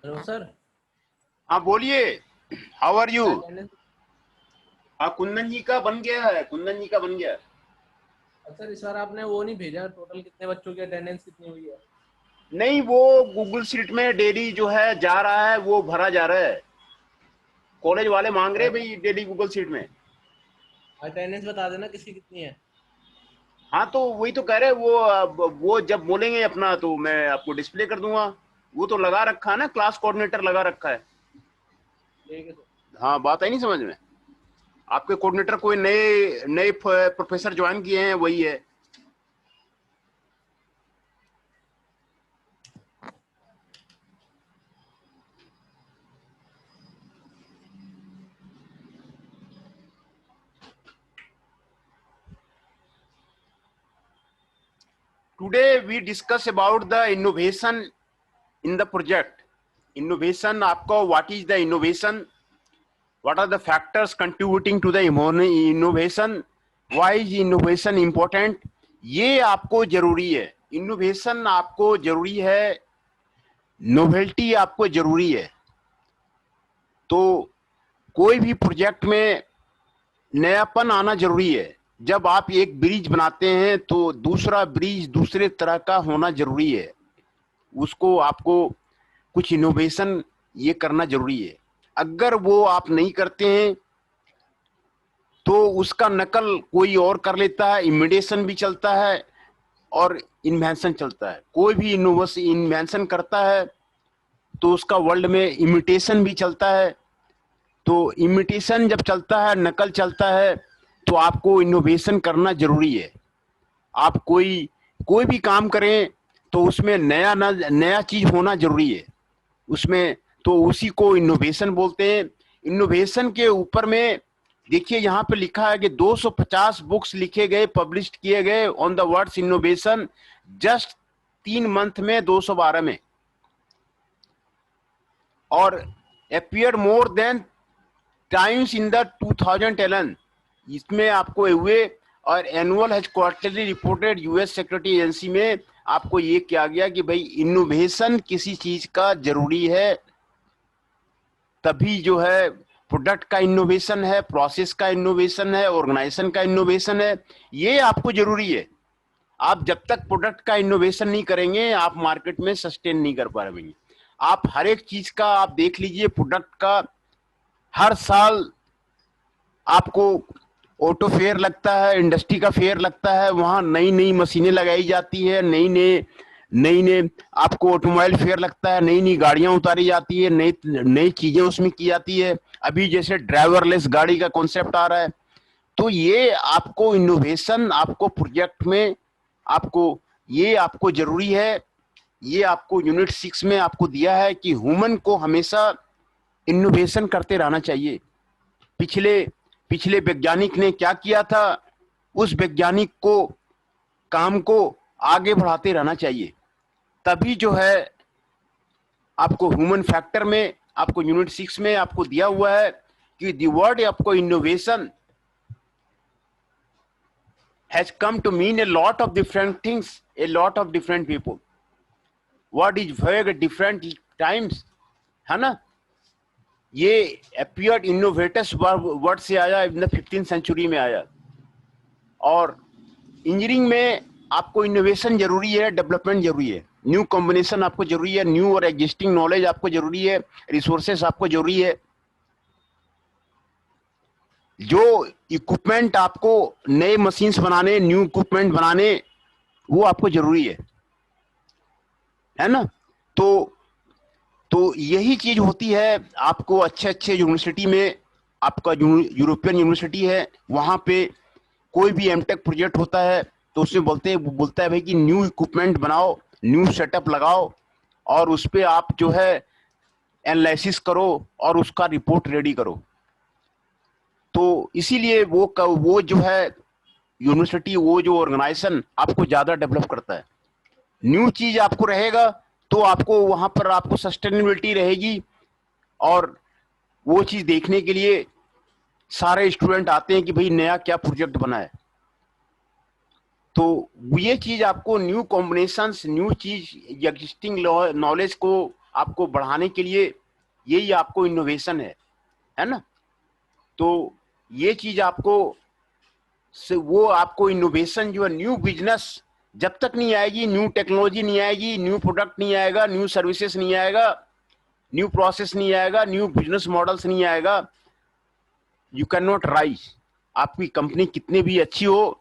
Hello sir. हाँ बोलिए। How are you? क्या अटेंडेंस? हाँ कुंदन जी का बन गया है, कुंदन जी का बन गया है। सर इस बार आपने वो नहीं भेजा, टोटल कितने बच्चों की अटेंडेंस कितनी हुई है? नहीं, वो गूगल शीट में डेली जो है जा रहा है, वो भरा जा रहा है। कॉलेज वाले मांग रहे हैं भाई डेली गूगल शीट में। अटेंडेंस बता देना किसकी कितनी है। हाँ तो वही तो कह रहे हैं, वो वो जब बोलेंगे अपना तो मैं आपको डिस्प्ले कर दूंगा। वो तो लगा रखा है ना, क्लास कोऑर्डिनेटर लगा रखा है। ठीक है सर। हाँ बात आई नहीं समझ में? आपके कोऑर्डिनेटर कोई नए नए प्रोफेसर ज्वाइन किए हैं, वही है। Today we discuss about the innovation in the project. Innovation, आपको what is the innovation, what are the factors contributing to the innovation, why is innovation important, ये आपको जरूरी है। इनोवेशन आपको जरूरी है, नोवेल्टी आपको जरूरी है। तो कोई भी प्रोजेक्ट में नयापन आना जरूरी है। जब आप एक ब्रिज बनाते हैं तो दूसरा ब्रिज दूसरे तरह का होना जरूरी है। उसको आपको कुछ इनोवेशन ये करना जरूरी है। अगर वो आप नहीं करते हैं तो उसका नकल कोई और कर लेता है। इमिटेशन भी चलता है और इन्वेंशन चलता है। कोई भी इन्वेंशन करता है तो उसका वर्ल्ड में इमिटेशन भी चलता है। तो इमिटेशन जब चलता है, नकल चलता है, तो आपको इनोवेशन करना जरूरी है। आप कोई कोई भी काम करें तो उसमें नया चीज होना जरूरी है उसमें। तो उसी को इनोवेशन बोलते हैं। इनोवेशन के ऊपर में देखिए यहाँ पे लिखा है कि 250 बुक्स लिखे गए, पब्लिश किए गए on the words innovation just 3 month में, 212 में, और appear more than times in the 2011। इसमें आपको हुए। और annual has quarterly reported US secretary agency में आपको ये किया गया कि भाई इनोवेशन किसी चीज का जरूरी है, तभी जो है प्रोडक्ट का इनोवेशन है, प्रोसेस का इनोवेशन है, ऑर्गेनाइजेशन का इनोवेशन है। ये आपको जरूरी है। आप जब तक प्रोडक्ट का इनोवेशन नहीं करेंगे आप मार्केट में सस्टेन नहीं कर पाएंगे। आप हर एक चीज का आप देख लीजिए, प्रोडक्ट का हर साल आपको ऑटो फेयर लगता है, इंडस्ट्री का फेयर लगता है, वहां नई नई मशीनें लगाई जाती है, नई नई आपको ऑटोमोबाइल फेयर लगता है, नई नई गाड़ियां उतारी जाती है, नई नई चीजें उसमें की जाती है। अभी जैसे ड्राइवरलेस गाड़ी का कॉन्सेप्ट आ रहा है। तो ये आपको इनोवेशन, आपको प्रोजेक्ट में आपको ये आपको जरूरी है। ये आपको यूनिट 6 में आपको दिया है कि ह्यूमन को हमेशा इनोवेशन करते रहना चाहिए। पिछले पिछले वैज्ञानिक ने क्या किया था, उस वैज्ञानिक को काम को आगे बढ़ाते रहना चाहिए। तभी जो है आपको ह्यूमन फैक्टर में, आपको यूनिट 6 में आपको दिया हुआ है कि द वर्ड आपको innovation has come to mean a lot of different things, a lot of different people. What is vague at different times, है ना? ये appeared innovators वर्ड से आया, इन 15th सेंचुरी में आया। और इंजीनियरिंग में आपको इनोवेशन जरूरी है, डेवलपमेंट जरूरी है, न्यू कॉम्बिनेशन आपको जरूरी है, न्यू और एग्जिस्टिंग नॉलेज आपको जरूरी है, रिसोर्सेस आपको जरूरी है। जो इक्विपमेंट आपको नए मशीन्स बनाने, न्यू इक्विपमेंट बनाने, वो आपको जरूरी है ना? तो यही चीज होती है। आपको अच्छे अच्छे यूनिवर्सिटी में, आपका यूरोपियन यूनिवर्सिटी है, वहां पे कोई भी एमटेक प्रोजेक्ट होता है तो उसमें बोलता है भाई कि न्यू इक्विपमेंट बनाओ, न्यू सेटअप लगाओ, और उस पर आप जो है एनालिसिस करो और उसका रिपोर्ट रेडी करो। तो इसीलिए वो जो है यूनिवर्सिटी, वो जो ऑर्गेनाइजेशन आपको ज्यादा डेवलप करता है। न्यू चीज आपको रहेगा तो आपको वहां पर आपको सस्टेनेबिलिटी रहेगी। और वो चीज देखने के लिए सारे स्टूडेंट आते हैं कि भाई नया क्या प्रोजेक्ट बना है। तो ये चीज आपको न्यू कॉम्बिनेशंस, न्यू चीज, एग्जिस्टिंग नॉलेज को आपको बढ़ाने के लिए, यही आपको इनोवेशन है ना। तो ये चीज आपको वो आपको इनोवेशन जो है, न्यू बिजनेस जब तक नहीं आएगी, न्यू टेक्नोलॉजी नहीं आएगी, न्यू प्रोडक्ट नहीं आएगा, न्यू सर्विसेज नहीं आएगा, न्यू प्रोसेस नहीं आएगा, न्यू बिजनेस मॉडल्स नहीं आएगा, यू कैन नॉट राइज। आपकी कंपनी कितनी भी अच्छी हो,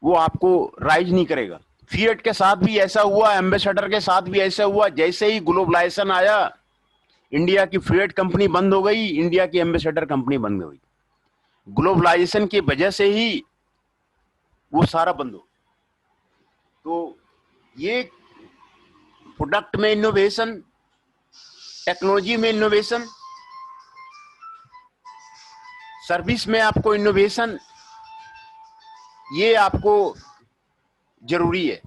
वो आपको राइज नहीं करेगा। फिएट के साथ भी ऐसा हुआ, एम्बेसडर के साथ भी ऐसा हुआ। जैसे ही ग्लोबलाइजेशन आया, इंडिया की फिएट कंपनी बंद हो गई, इंडिया की एम्बेसडर कंपनी बंद हो गई। ग्लोबलाइजेशन की वजह से ही वो सारा बंद हो। तो ये प्रोडक्ट में इनोवेशन, टेक्नोलॉजी में इनोवेशन, सर्विस में आपको इनोवेशन, ये आपको जरूरी है।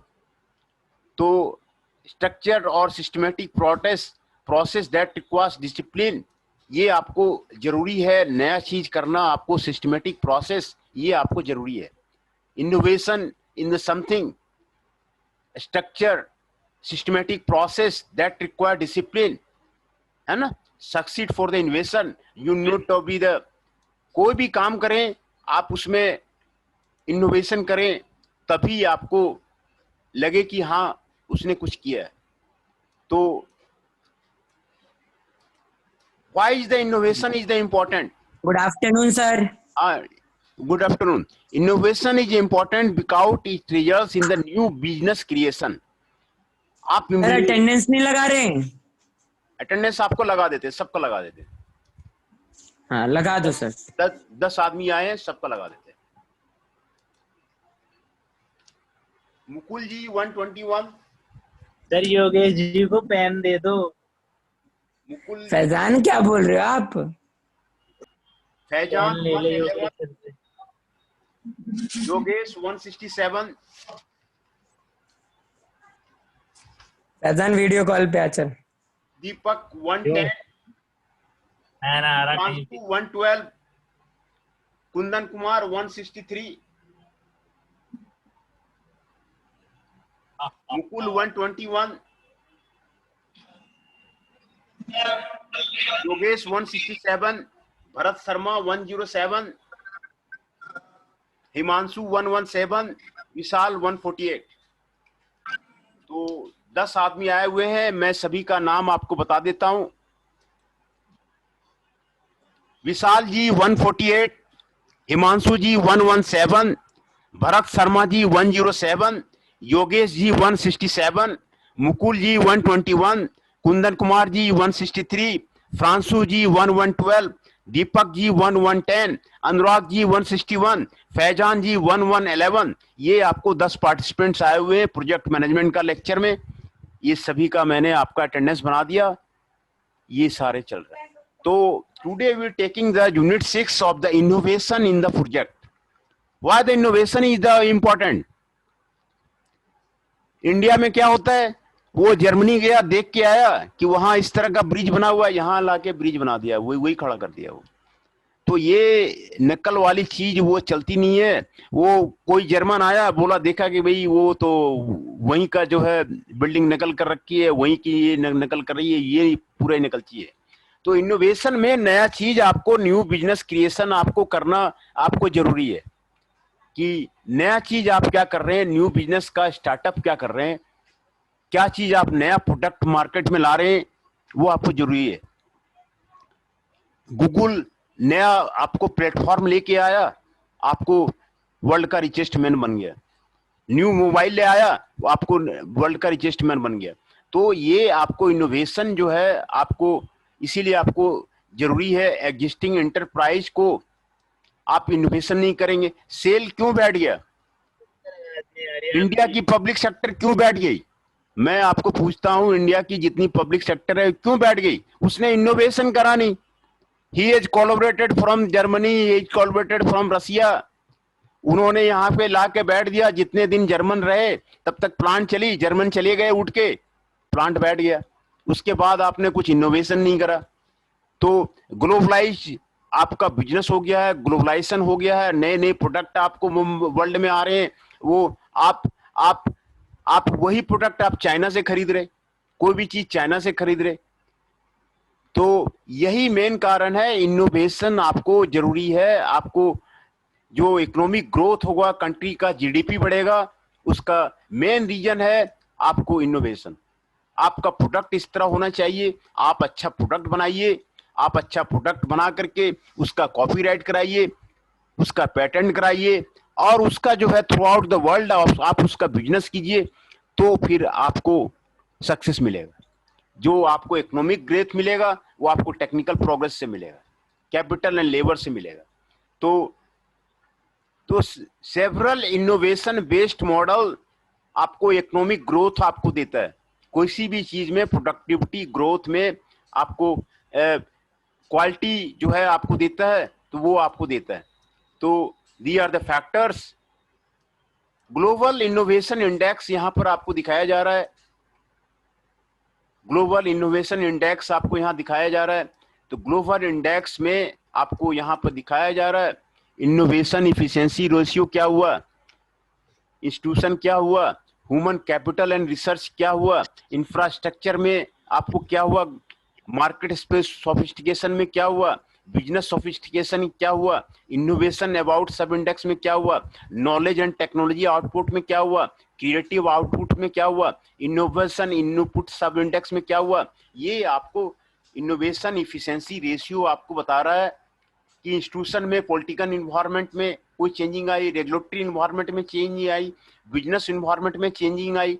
तो स्ट्रक्चर और systematic process that requires discipline, ये आपको जरूरी है। नया चीज करना आपको, सिस्टमेटिक प्रोसेस, ये आपको जरूरी है। Innovation in the something, structure, systematic process that require discipline, है ना। Succeed for the innovation you need to be the, कोई भी काम करें आप उसमें इनोवेशन करें, तभी आपको लगे कि हाँ उसने कुछ किया है। तो why is the innovation is the important? Good afternoon, sir. Good afternoon. Innovation is important because it results in the new business creation. आप सर अटेंडेंस नहीं लगा रहे हैं? अटेंडेंस आपको लगा देते, सबको लगा देते। हाँ लगा दो सर। 10 आदमी आए हैं, सबको लगा देते। मुकुल जी 121। सर योगेश जी को पेन दे दो। मुकुल फैजान क्या बोल रहे हो आप? फैजान पेन ले ले योगेश सर से। योगेश 167। फैजान वीडियो कॉल पे आ चल। दीपक 110। मैं ना आ रहा कहीं। 112। कुंदन कुमार 163। मुकुल 121। योगेश 167। भरत शर्मा 107। हिमांशु 117। विशाल 148। तो 10 आदमी आए हुए हैं। मैं सभी का नाम आपको बता देता हूं। विशाल जी 148, हिमांशु जी 117, भरत शर्मा जी 107, योगेश जी 167, मुकुल जी 121, कुंदन कुमार जी 163, फ्रांसु जी 1112, दीपक जी 1110, अनुराग जी 161, फैजान जी 1111। ये आपको 10 पार्टिसिपेंट्स आए हुए हैं प्रोजेक्ट मैनेजमेंट का लेक्चर में। ये सभी का मैंने आपका अटेंडेंस बना दिया। ये सारे चल रहे हैं। तो today we are taking the unit 6 of the innovation in the project. Why the innovation is the important? India में क्या होता है, वो जर्मनी गया, देख के आया कि वहां इस तरह का ब्रिज बना हुआ है, यहां लाके ब्रिज बना दिया, वही खड़ा कर दिया वो। तो ये नकल वाली चीज वो चलती नहीं है। वो कोई जर्मन आया, बोला, देखा कि भाई वो तो वहीं का जो है बिल्डिंग नकल कर रखी है, वहीं की ये नकल कर रही है, ये पूरा नकल चाहिए। तो इनोवेशन में नया चीज आपको, न्यू बिजनेस क्रिएशन आपको करना आपको जरूरी है कि नया चीज आप क्या कर रहे हैं, न्यू बिजनेस का स्टार्टअप क्या कर रहे हैं, क्या चीज आप नया प्रोडक्ट मार्केट में ला रहे हैं, वो आपको जरूरी है। गूगल नया आपको प्लेटफॉर्म लेके आया, आपको वर्ल्ड का रिचेस्ट मैन बन गया। न्यू मोबाइल ले आया, आपको वर्ल्ड का रिचेस्ट मैन बन गया। तो ये आपको इनोवेशन जो है आपको, इसीलिए आपको जरूरी है। एग्जिस्टिंग एंटरप्राइज को आप इनोवेशन नहीं करेंगे। सेल क्यों बैठ गया? इंडिया की पब्लिक सेक्टर क्यों बैठ गई? मैं आपको पूछता हूं, इंडिया की जितनी पब्लिक सेक्टर है क्यों बैठ गई? उसने इनोवेशन करा नहीं। He has collaborated from Germany, he has collaborated from Russia. उन्होंने यहाँ पे ला के बैठ दिया। जितने दिन जर्मन रहे तब तक प्लांट चली, जर्मन चले गए उठ के, प्लांट बैठ गया। उसके बाद आपने कुछ इनोवेशन नहीं करा। तो ग्लोबलाइज आपका बिजनेस हो गया है, ग्लोबलाइजेशन हो गया है, नए नए प्रोडक्ट आपको वर्ल्ड में आ रहे हैं। वो आप वही प्रोडक्ट आप चाइना से खरीद रहे। कोई भी चीज चाइना से खरीद रहे। तो यही मेन कारण है, इनोवेशन आपको जरूरी है। आपको जो इकोनॉमिक ग्रोथ होगा, कंट्री का जीडीपी बढ़ेगा, उसका मेन रीजन है आपको इनोवेशन। आपका प्रोडक्ट इस तरह होना चाहिए, आप अच्छा प्रोडक्ट बनाइए, आप अच्छा प्रोडक्ट बना करके उसका कॉपीराइट कराइए, उसका पेटेंट कराइए, और उसका जो है थ्रू आउट द वर्ल्ड आप उसका बिजनेस कीजिए, तो फिर आपको सक्सेस मिलेगा। जो आपको इकोनॉमिक ग्रोथ मिलेगा वो आपको टेक्निकल प्रोग्रेस से मिलेगा, कैपिटल एंड लेबर से मिलेगा। तो सेवरल इनोवेशन बेस्ड मॉडल आपको इकोनॉमिक ग्रोथ आपको देता है। कोई भी चीज में प्रोडक्टिविटी ग्रोथ में आपको क्वालिटी जो है आपको देता है, तो वो आपको देता है। तो the are the factors. Global innovation index यहां पर आपको दिखाया जा रहा है, ग्लोबल इनोवेशन इंडेक्स आपको यहां दिखाया जा रहा है। तो ग्लोबल इंडेक्स में आपको यहां पर दिखाया जा रहा है इनोवेशन इफिशिएंसी रेशियो क्या हुआ, इंस्टीट्यूशन क्या हुआ, ह्यूमन कैपिटल एंड रिसर्च क्या हुआ, इंफ्रास्ट्रक्चर में आपको क्या हुआ, मार्केट स्पेस सोफिस्टिकेशन में क्या हुआ, बिजनेस सोफिस्टिकेशन क्या हुआ, इनोवेशन अबाउट सब इंडेक्स में क्या हुआ, नॉलेज एंड टेक्नोलॉजी आउटपुट में क्या हुआ, क्रिएटिव आउटपुट में क्या हुआ, इनोवेशन इनपुट सब इंडेक्स में क्या हुआ। ये आपको इनोवेशन इफिशिएंसी रेशियो आपको बता रहा है कि इंस्टीट्यूशन में, पॉलिटिकल इन्वायरमेंट में कोई चेंजिंग आई, रेगुलेटरी इन्वायरमेंट में चेंज आई, बिजनेस इन्वायरमेंट में चेंजिंग आई,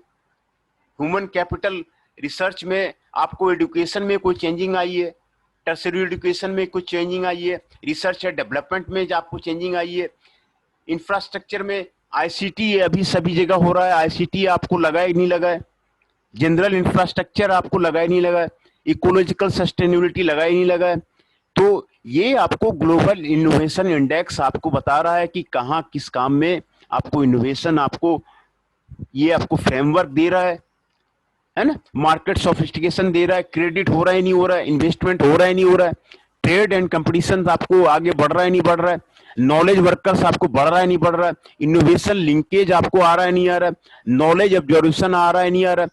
ह्यूमन कैपिटल रिसर्च में आपको एजुकेशन में कोई चेंजिंग आई है, टर्सरी एजुकेशन में कुछ चेंजिंग आई है, रिसर्च एंड डेवलपमेंट में आपको चेंजिंग आई है, इंफ्रास्ट्रक्चर में आईसीटी अभी सभी जगह हो रहा है, आईसीटी आपको लगा ही नहीं लगा है, जनरल इंफ्रास्ट्रक्चर आपको लगा ही नहीं लगा है, इकोलॉजिकल सस्टेनेबिलिटी लगा ही नहीं लगा है। तो ये आपको ग्लोबल इनोवेशन इंडेक्स आपको बता रहा है कि कहाँ किस काम में आपको इनोवेशन, आपको ये आपको फ्रेमवर्क दे रहा है ना, मार्केट सोफिस्टिकेशन दे रहा है, क्रेडिट हो रहा है नहीं हो रहा है, इन्वेस्टमेंट हो रहा है नहीं हो रहा है, ट्रेड एंड कंपटीशन आपको आगे बढ़ रहा है नहीं बढ़ रहा है, नॉलेज वर्कर्स आपको बढ़ रहा है नहीं बढ़ रहा है, इनोवेशन लिंकेज आपको आ रहा है नहीं आ रहा है, नॉलेज ऑब्जर्वेशन आ रहा है नहीं आ रहा है,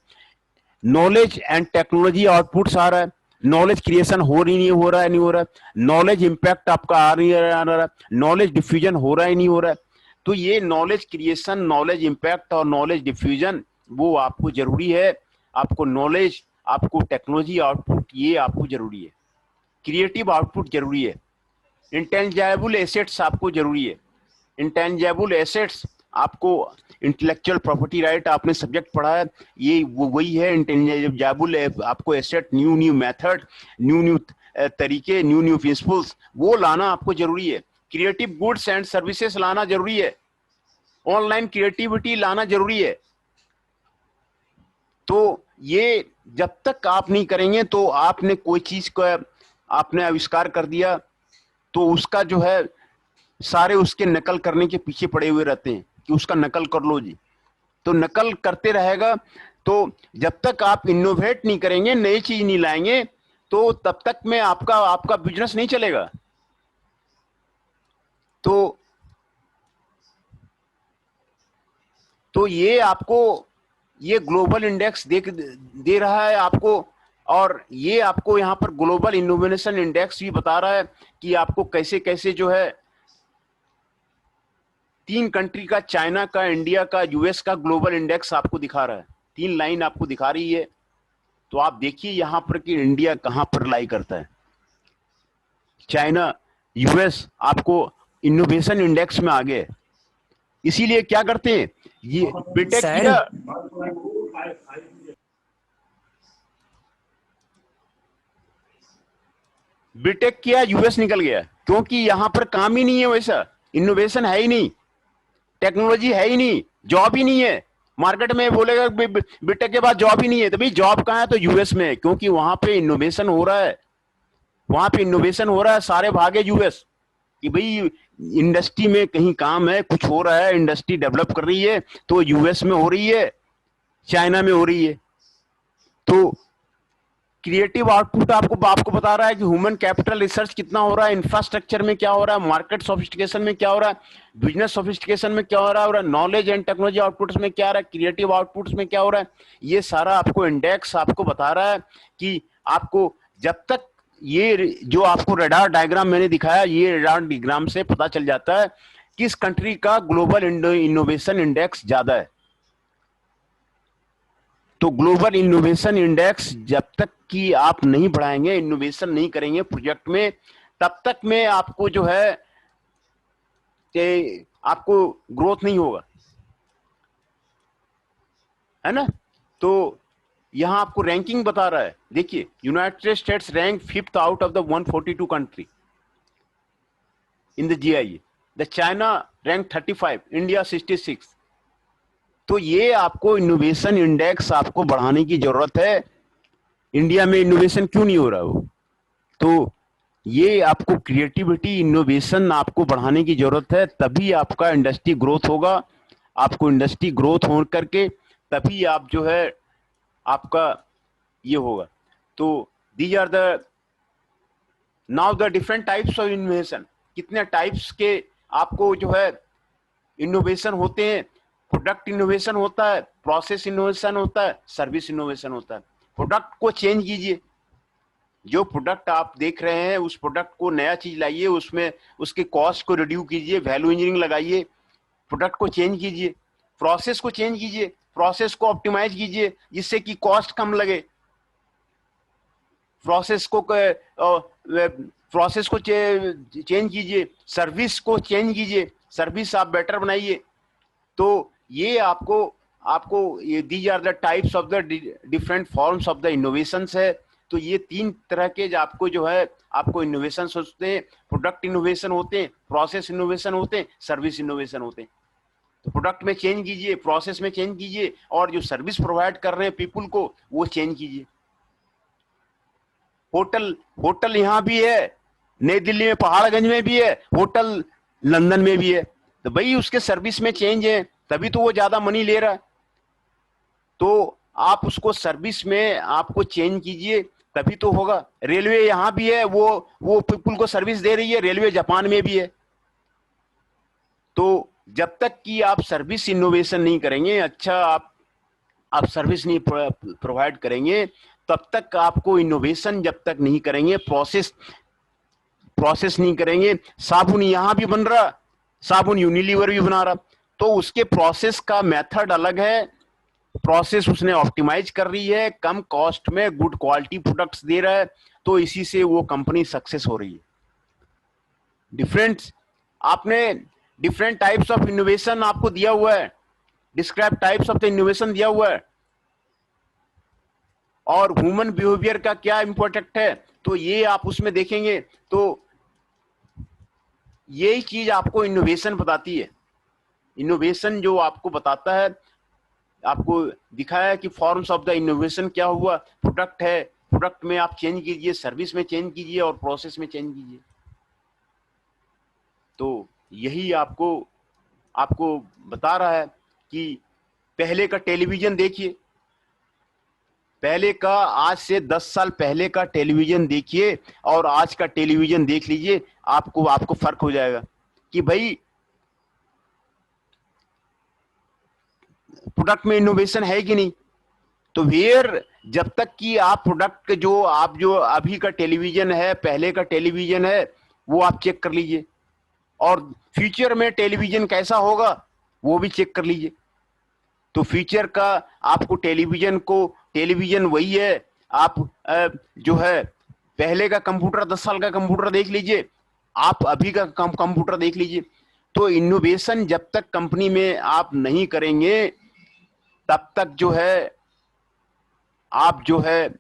नॉलेज एंड टेक्नोलॉजी आउटपुट्स आ रहा है, नॉलेज क्रिएशन हो रही नहीं हो रहा है नहीं हो रहा है, नॉलेज इंपैक्ट आपका आ रहा है, नॉलेज डिफ्यूजन हो रहा है नहीं हो रहा है। तो ये नॉलेज क्रिएशन, नॉलेज इंपैक्ट और नॉलेज डिफ्यूजन वो आपको जरूरी है। आपको नॉलेज, आपको टेक्नोलॉजी आउटपुट ये आपको जरूरी है, क्रिएटिव आउटपुट जरूरी है, इंटेंजिबल एसेट्स आपको जरूरी है। इंटेंजिबल एसेट्स आपको इंटेलेक्चुअल प्रॉपर्टी राइट आपने सब्जेक्ट पढ़ा है, ये वो वही है इंटेंजिबल आपको एसेट, न्यू मेथड, न्यू तरीके, न्यू प्रिंसिपल्स वो लाना आपको जरूरी है। क्रिएटिव गुड्स एंड सर्विसेज लाना जरूरी है, ऑनलाइन क्रिएटिविटी लाना जरूरी है। तो ये जब तक आप नहीं करेंगे तो आपने कोई चीज का आपने आविष्कार कर दिया तो उसका जो है सारे उसके नकल करने के पीछे पड़े हुए रहते हैं कि उसका नकल कर लो जी, तो नकल करते रहेगा। तो जब तक आप इनोवेट नहीं करेंगे, नई चीज नहीं लाएंगे, तो तब तक में आपका बिजनेस नहीं चलेगा। तो ये आपको ये ग्लोबल इंडेक्स दे रहा है आपको, और ये आपको यहाँ पर ग्लोबल इनोवेशन इंडेक्स भी बता रहा है कि आपको कैसे कैसे जो है 3 कंट्री का, चाइना का, इंडिया का, यूएस का ग्लोबल इंडेक्स आपको दिखा रहा है, 3 लाइन आपको दिखा रही है। तो आप देखिए यहाँ पर कि इंडिया कहाँ पर लाई करता है, चाइना, यूएस आपको इनोवेशन इंडेक्स में आगे है। इसीलिए क्या करते हैं ये बीटेक किया, बीटेक किया यूएस निकल गया, क्योंकि यहां पर काम ही नहीं है, वैसा इनोवेशन है ही नहीं, टेक्नोलॉजी है ही नहीं, जॉब ही नहीं है। मार्केट में बोलेगा बीटेक के बाद जॉब ही नहीं है, तो भाई जॉब कहाँ है, तो यूएस में है, क्योंकि वहां पे इनोवेशन हो रहा है, वहां पे इनोवेशन हो रहा है, सारे भागे यूएस कि भाई इंडस्ट्री में कहीं काम है, कुछ हो रहा है, इंडस्ट्री डेवलप कर रही है, तो यूएस में हो रही है, चाइना में हो रही है। तो क्रिएटिव आउटपुट आपको आपको बता रहा है कि ह्यूमन कैपिटल रिसर्च कितना हो रहा है, इंफ्रास्ट्रक्चर में क्या हो रहा है, मार्केट सोफिस्टिकेशन में क्या हो रहा है, बिजनेस सोफिस्टिकेशन में क्या हो रहा है, और नॉलेज एंड टेक्नोलॉजी आउटपुट्स में क्या हो रहा है, क्रिएटिव आउटपुट्स में क्या हो रहा है। ये सारा आपको इंडेक्स आपको बता रहा है कि आपको जब तक ये जो आपको रडार डायग्राम मैंने दिखाया, ये रडार डायग्राम से पता चल जाता है किस कंट्री का ग्लोबल इनोवेशन इंडेक्स ज्यादा है। तो ग्लोबल इनोवेशन इंडेक्स जब तक कि आप नहीं बढ़ाएंगे, इनोवेशन नहीं करेंगे प्रोजेक्ट में, तब तक में आपको जो है कि आपको ग्रोथ नहीं होगा, है ना। तो यहां आपको रैंकिंग बता रहा है, देखिए United states rank 5th out of the 142 country in the GIA, the China rank 35, India 66। तो ये आपको इनोवेशन इंडेक्स आपको बढ़ाने की जरूरत है। इंडिया में इनोवेशन क्यों नहीं हो रहा हो, तो ये आपको क्रिएटिविटी इनोवेशन आपको बढ़ाने की जरूरत है, तभी आपका इंडस्ट्री ग्रोथ होगा। आपको इंडस्ट्री ग्रोथ हो करके तभी आप जो है आपका ये होगा। तो these are the now the different types of innovation. कितने टाइप्स के आपको जो है इनोवेशन होते हैं। प्रोडक्ट इनोवेशन होता है, प्रोसेस इनोवेशन होता है, सर्विस इनोवेशन होता है। प्रोडक्ट को चेंज कीजिए, जो प्रोडक्ट आप देख रहे हैं उस प्रोडक्ट को नया चीज लाइए, उसमें उसके कॉस्ट को रिड्यूस कीजिए, वैल्यू इंजीनियरिंग लगाइए, प्रोडक्ट को चेंज कीजिए। प्रोसेस को चेंज कीजिए, प्रोसेस को ऑप्टिमाइज कीजिए जिससे कि कॉस्ट कम लगे। प्रोसेस को चेंज कीजिए, सर्विस को चेंज कीजिए, सर्विस आप बेटर बनाइए। तो ये आपको ये these are the types of the different forms of the innovations है। तो ये 3 तरह के आपको जो है आपको इनोवेशन होते हैं। प्रोडक्ट इनोवेशन होते हैं, प्रोसेस इनोवेशन होते हैं, सर्विस इनोवेशन होते हैं। तो प्रोडक्ट में चेंज कीजिए, प्रोसेस में चेंज कीजिए, और जो सर्विस प्रोवाइड कर रहे हैं पीपुल को वो चेंज कीजिए। होटल यहाँ भी है, नई दिल्ली में, पहाड़गंज में भी है, होटल लंदन में भी है। तो भाई उसके सर्विस में चेंज है, तभी तो वो ज्यादा मनी ले रहा है। तो आप उसको सर्विस में आपको चेंज कीजिए, तभी तो होगा। रेलवे यहाँ भी है, वो पीपुल को सर्विस दे रही है, रेलवे जापान में भी है। तो जब तक कि आप सर्विस इनोवेशन नहीं करेंगे, अच्छा आप सर्विस नहीं प्रोवाइड करेंगे, तब तक आपको इनोवेशन जब तक नहीं करेंगे, प्रोसेस नहीं करेंगे। साबुन यहाँ भी बन रहा, साबुन यूनिलीवर भी बना रहा, तो उसके प्रोसेस का मेथड अलग है। प्रोसेस उसने ऑप्टिमाइज कर रही है, कम कॉस्ट में गुड क्वालिटी प्रोडक्ट्स दे रहा है, तो इसी से वो कंपनी सक्सेस हो रही है। डिफरेंट टाइप्स ऑफ इनोवेशन आपको दिया हुआ है, describe types of the innovation दिया हुआ है, और ह्यूमन बिहेवियर का क्या इंपॉर्टेंट है, तो ये आप उसमें देखेंगे। तो यही चीज आपको इनोवेशन बताती है। इनोवेशन जो आपको बताता है, आपको दिखाया है कि फॉर्म्स ऑफ द इनोवेशन क्या हुआ। प्रोडक्ट है, प्रोडक्ट में आप चेंज कीजिए, सर्विस में चेंज कीजिए, और प्रोसेस में चेंज कीजिए। तो यही आपको बता रहा है कि पहले का टेलीविजन देखिए, पहले का, आज से 10 साल पहले का टेलीविजन देखिए और आज का टेलीविजन देख लीजिए, आपको फर्क हो जाएगा कि भाई प्रोडक्ट में इनोवेशन है कि नहीं। तो वेयर जब तक कि आप प्रोडक्ट जो अभी का टेलीविजन है, पहले का टेलीविजन है, वो आप चेक कर लीजिए, और फ्यूचर में टेलीविजन कैसा होगा वो भी चेक कर लीजिए। तो फ्यूचर का आपको टेलीविजन वही है। आप जो है पहले का कंप्यूटर, 10 साल का कंप्यूटर देख लीजिए, आप अभी का कंप्यूटर देख लीजिए। तो इनोवेशन जब तक कंपनी में आप नहीं करेंगे, तब तक जो है आप जो है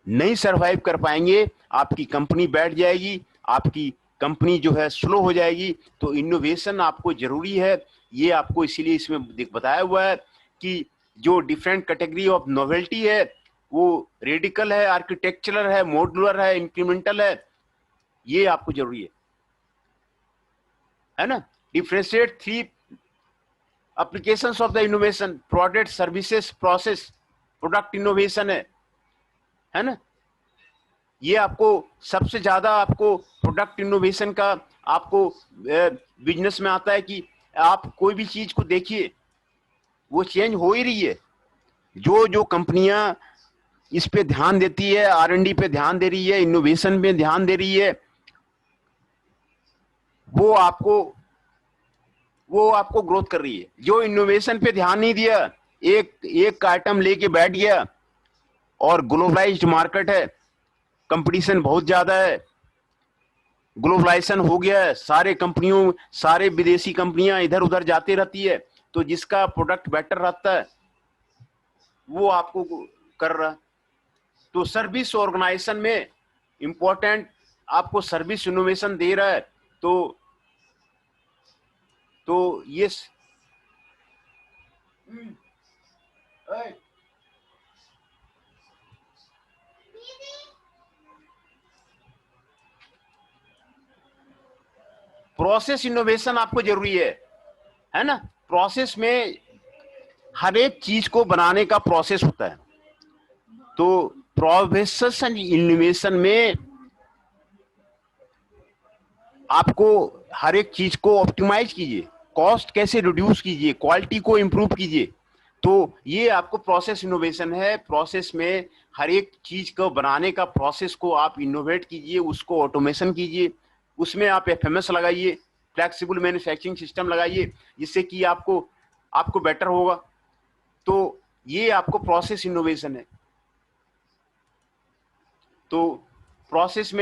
नहीं सरवाइव कर पाएंगे, आपकी कंपनी बैठ जाएगी, आपकी कंपनी जो है स्लो हो जाएगी। तो इनोवेशन आपको जरूरी है। ये आपको इसीलिए इसमें बताया हुआ है कि जो डिफरेंट कैटेगरी ऑफ नोवेल्टी है, वो रेडिकल है, आर्किटेक्चरल है, मॉड्यूलर है, इंक्रीमेंटल है, ये आपको जरूरी है ना। Differentiate 3 applications of the innovation, product, services, process. Product innovation है ना। ये आपको सबसे ज्यादा आपको प्रोडक्ट इनोवेशन का आपको बिजनेस में आता है कि आप कोई भी चीज को देखिए वो चेंज हो ही रही है। जो जो कंपनियां इस पे ध्यान देती है, R&D पे ध्यान दे रही है, इनोवेशन पे ध्यान दे रही है, वो आपको ग्रोथ कर रही है। जो इनोवेशन पे ध्यान नहीं दिया, एक आइटम लेके बैठ गया, और ग्लोबलाइज्ड मार्केट है, कंपटीशन बहुत ज्यादा है, ग्लोबलाइजेशन हो गया है, सारे विदेशी कंपनियां इधर उधर जाती रहती है, तो जिसका प्रोडक्ट बेटर रहता है वो आपको कर रहा है। तो सर्विस ऑर्गेनाइजेशन में इंपॉर्टेंट आपको सर्विस इनोवेशन दे रहा है। तो ये प्रोसेस इनोवेशन आपको जरूरी है ना। प्रोसेस में हर एक चीज को बनाने का प्रोसेस होता है। तो प्रोसेस इनोवेशन में आपको हर एक चीज को ऑप्टिमाइज कीजिए, कॉस्ट कैसे रिड्यूस कीजिए, क्वालिटी को इंप्रूव कीजिए। तो ये आपको प्रोसेस इनोवेशन है। प्रोसेस में हर एक चीज को बनाने का प्रोसेस को आप इनोवेट कीजिए, उसको ऑटोमेशन कीजिए, उसमें आप FMS लगाइए, फ्लेक्सिबल मैन्युफैक्चरिंग सिस्टम लगाइए, जिससे कि आपको बेटर होगा। तो ये आपको प्रोसेस इनोवेशन है। तो प्रोसेस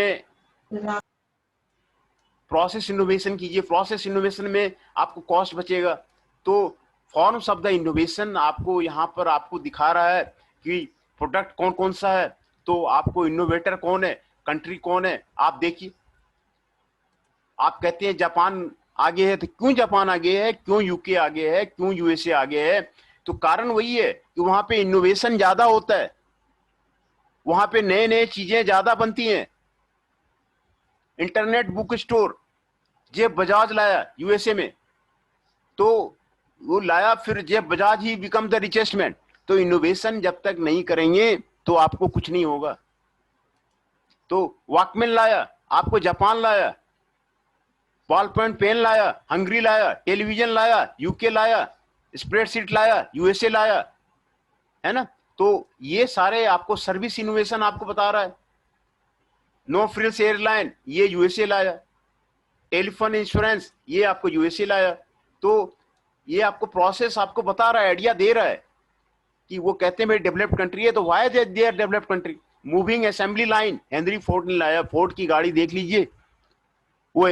इनोवेशन कीजिए। प्रोसेस इनोवेशन में आपको कॉस्ट बचेगा। तो फॉर्म्स ऑफ द इनोवेशन आपको यहाँ पर आपको दिखा रहा है कि प्रोडक्ट कौन कौन सा है, तो आपको इनोवेटर कौन है, कंट्री कौन है। आप देखिए, आप कहते हैं जापान आगे है, तो क्यों जापान आगे है, क्यों UK आगे है, क्यों USA आगे है? तो कारण वही है कि वहां पे इनोवेशन ज्यादा होता है, वहां पे नए नए चीजें ज्यादा बनती हैं। Internet book store Jeff Bajaj लाया USA में, तो वो लाया, फिर Jeff Bajaj he become the richest man. तो इनोवेशन जब तक नहीं करेंगे तो आपको कुछ नहीं होगा। तो वॉकमैन लाया, आपको जापान लाया, बॉल पॉइंट पेन लाया, हंगरी लाया, टेलीविजन लाया, UK लाया, स्प्रेडशीट लाया, USA लाया, है ना। तो ये सारे आपको सर्विस इनोवेशन आपको बता रहा है। नो फ्रिल्स एयरलाइन ये USA लाया, टेलीफोन इंश्योरेंस ये आपको USA लाया। तो ये आपको प्रोसेस आपको बता रहा है, आइडिया दे रहा है कि वो कहते हैं मेरी डेवलप्ड कंट्री है, तो why they are developed country. Moving assembly line Henry Ford ने लाया। फोर्ड की गाड़ी देख लीजिए, वो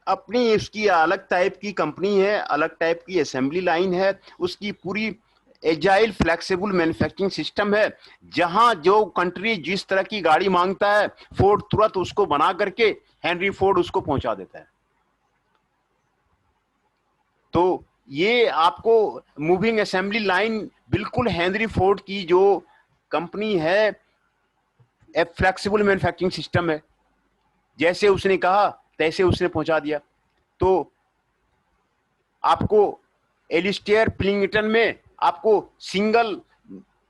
अपनी उसकी अलग टाइप की कंपनी है, अलग टाइप की असेंबली लाइन है, उसकी पूरी एजाइल फ्लेक्सिबल मैन्युफैक्चरिंग सिस्टम है। जहां जो कंट्री जिस तरह की गाड़ी मांगता है, फोर्ड तुरंत उसको बना करके हेनरी फोर्ड उसको पहुंचा देता है। तो ये आपको मूविंग असेंबली लाइन बिल्कुल हेनरी फोर्ड की जो कंपनी है, फ्लेक्सिबल मैन्युफैक्चरिंग सिस्टम है, जैसे उसने कहा तैसे उसने पहुंचा दिया। तो आपको एलिस्टेयर प्लिंगटन में आपको सिंगल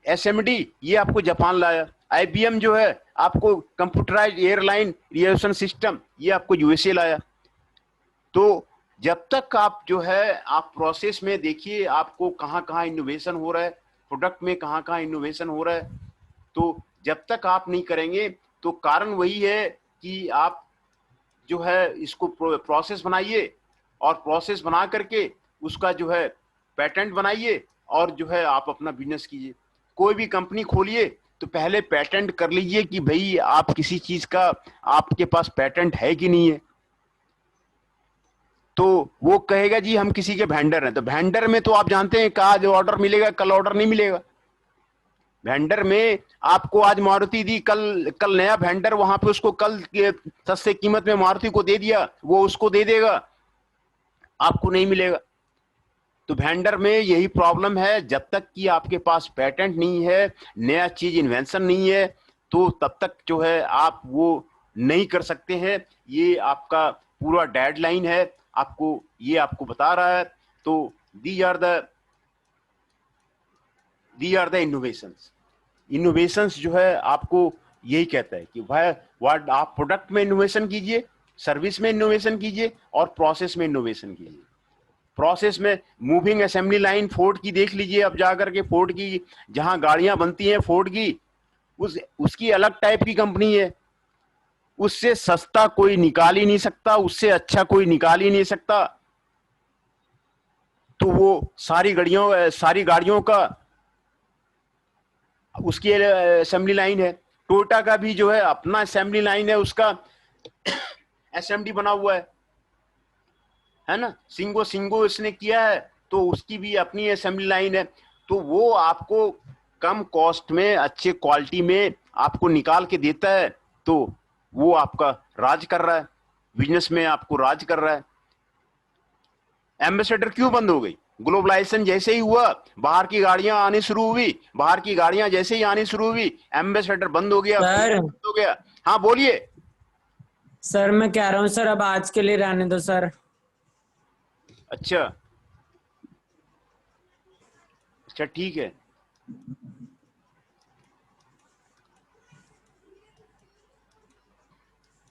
SMD ये आपको जापान लाया। IBM जो है आपको कंप्यूटराइज्ड एयरलाइन रिजर्वेशन सिस्टम ये आपको USA लाया। तो जब तक आप जो है आप प्रोसेस में देखिए आपको कहाँ कहाँ इनोवेशन हो रहा है, प्रोडक्ट में कहाँ कहाँ इनोवेशन हो रहा है। तो जब तक आप नहीं करेंगे तो कारण वही है कि आप जो है इसको प्रोसेस बनाइए, और प्रोसेस बना करके उसका जो है पेटेंट बनाइए, और जो है आप अपना बिजनेस कीजिए। कोई भी कंपनी खोलिए तो पहले पेटेंट कर लीजिए कि भाई आप किसी चीज का आपके पास पेटेंट है कि नहीं है। तो वो कहेगा जी हम किसी के वेंडर हैं, तो वेंडर में तो आप जानते हैं कि आज ऑर्डर मिलेगा, कल ऑर्डर नहीं मिलेगा। वेंडर में आपको आज मारुति दी, कल नया वेंडर वहां पे उसको कल सस्ते कीमत में मारुति को दे दिया, वो उसको दे देगा, आपको नहीं मिलेगा। तो वेंडर में यही प्रॉब्लम है, जब तक कि आपके पास पेटेंट नहीं है, नया चीज इन्वेंशन नहीं है, तो तब तक जो है आप वो नहीं कर सकते हैं। ये आपका पूरा डेडलाइन है, आपको बता रहा है। तो दी आर द इनोवेशंस जो है आपको यही कहता है कि भाई व्हाट आप प्रोडक्ट में इनोवेशन कीजिए, सर्विस में इनोवेशन कीजिए और प्रोसेस में इनोवेशन कीजिए। प्रोसेस में मूविंग असेंबली लाइन फोर्ड की देख लीजिए, अब जाकर के फोर्ड की जहां गाड़ियां बनती हैं फोर्ड की, उसकी अलग टाइप की कंपनी है, उससे सस्ता कोई निकाल ही नहीं सकता, उससे अच्छा कोई निकाल ही नहीं सकता। तो वो सारी गाड़ियों का उसकी असेंबली लाइन है। टोयोटा का भी जो है अपना असेंबली लाइन है, उसका एसएमडी बना हुआ है ना। सिंगो इसने किया है तो उसकी भी अपनी असेंबली लाइन है। तो वो आपको कम कॉस्ट में अच्छे क्वालिटी में आपको निकाल के देता है, तो वो आपका राज कर रहा है, बिजनेस में आपको राज कर रहा है। एम्बेसडर क्यों बंद हो गई? ग्लोबलाइजेशन जैसे ही हुआ, बाहर की गाड़ियां आनी शुरू हुई, बाहर की गाड़ियां जैसे ही आनी शुरू हुई, एम्बेसडर बंद हो गया, सर बंद हो गया। हाँ बोलिए। सर मैं कह रहा हूँ सर अब आज के लिए रहने दो सर। अच्छा अच्छा ठीक है।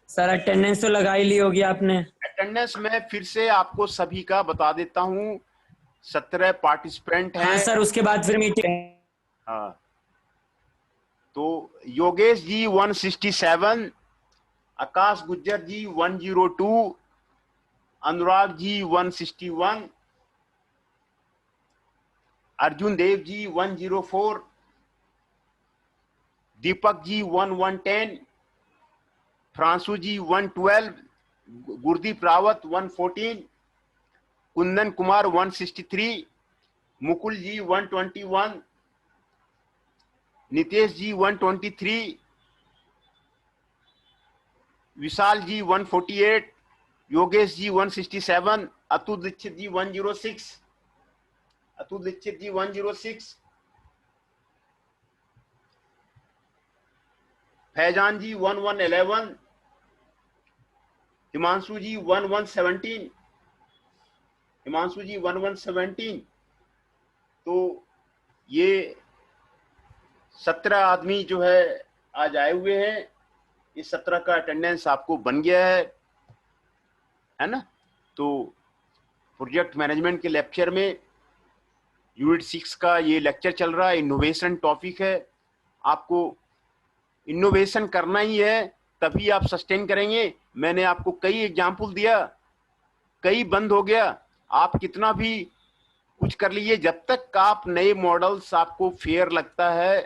सर अटेंडेंस तो लगा ही ली होगी आपने। अटेंडेंस में फिर से आपको सभी का बता देता हूं, 17 पार्टिसिपेंट हाँ हैं। सर उसके बाद फिर मीटिंग। हाँ, तो योगेश जी 167, आकाश गुज्जर जी 102, अनुराग जी 161, अर्जुन देव जी 104, दीपक जी 1110, फ्रांसू जी 112, गुरदीप रावत 114, कुंदन कुमार 163, मुकुल जी 121, नितेश जी 123, विशाल जी 148, योगेश जी 167, अतुल दीक्षित जी 106, अतुल दीक्षित जी 106, फैजान जी 1111, हिमांशु जी 1117, हिमांशु जी 1117। तो ये 17 आदमी जो है आज आए हुए हैं। इस 17 का अटेंडेंस आपको बन गया है ना। तो प्रोजेक्ट मैनेजमेंट के लेक्चर में यूनिट 6 का ये लेक्चर चल रहा है, इनोवेशन टॉपिक है। आपको इनोवेशन करना ही है, तभी आप सस्टेन करेंगे। मैंने आपको कई एग्जाम्पल दिया, कई बंद हो गया, आप कितना भी कुछ कर लीजिए, जब तक आप नए मॉडल्स आपको फेयर लगता है।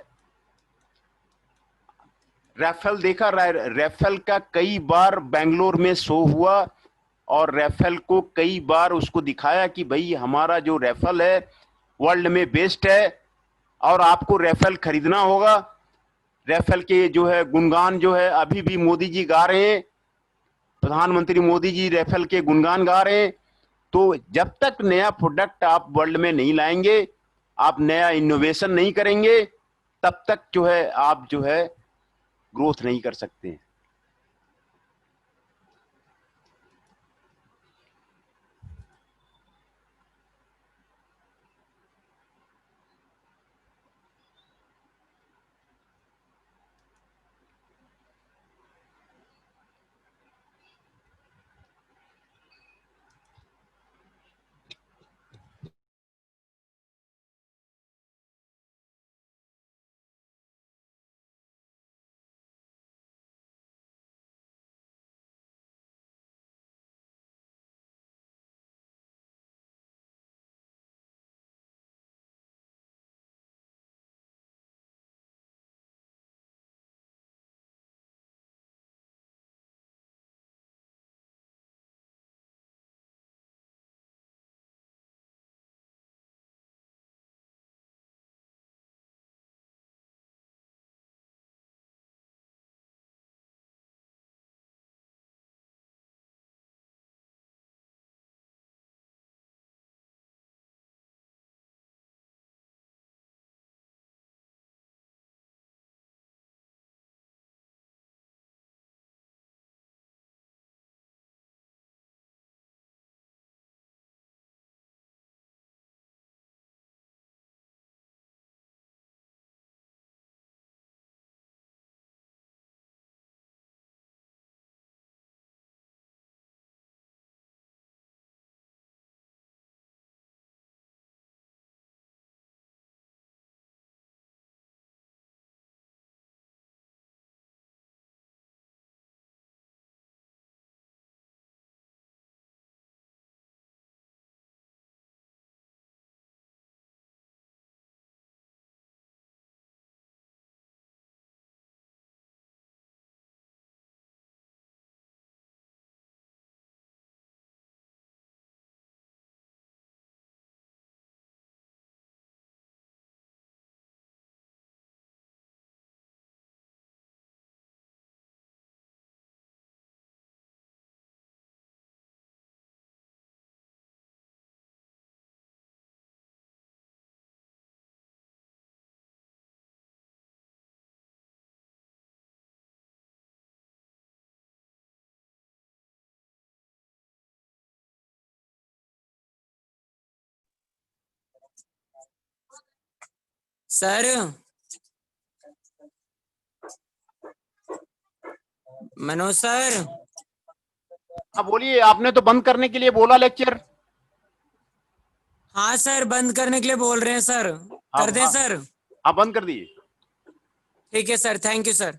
रेफेल देखा, रेफेल का कई बार बेंगलोर में शो हुआ और रेफेल को कई बार उसको दिखाया कि भाई हमारा जो रेफेल है वर्ल्ड में बेस्ट है और आपको रेफेल खरीदना होगा। रेफेल के जो है गुणगान जो है अभी भी मोदी जी गा रहे हैं, प्रधानमंत्री मोदी जी रेफेल के गुणगान गा रहे हैं। तो जब तक नया प्रोडक्ट आप वर्ल्ड में नहीं लाएंगे, आप नया इनोवेशन नहीं करेंगे, तब तक जो है आप जो है ग्रोथ नहीं कर सकते। Sir Manoj sir. हाँ बोलिए, आपने तो बंद करने के लिए बोला लेक्चर। हाँ सर, बंद करने के लिए बोल रहे हैं सर। कर दे हाँ सर। आप बंद कर दिए। ठीक है सर, थैंक यू सर।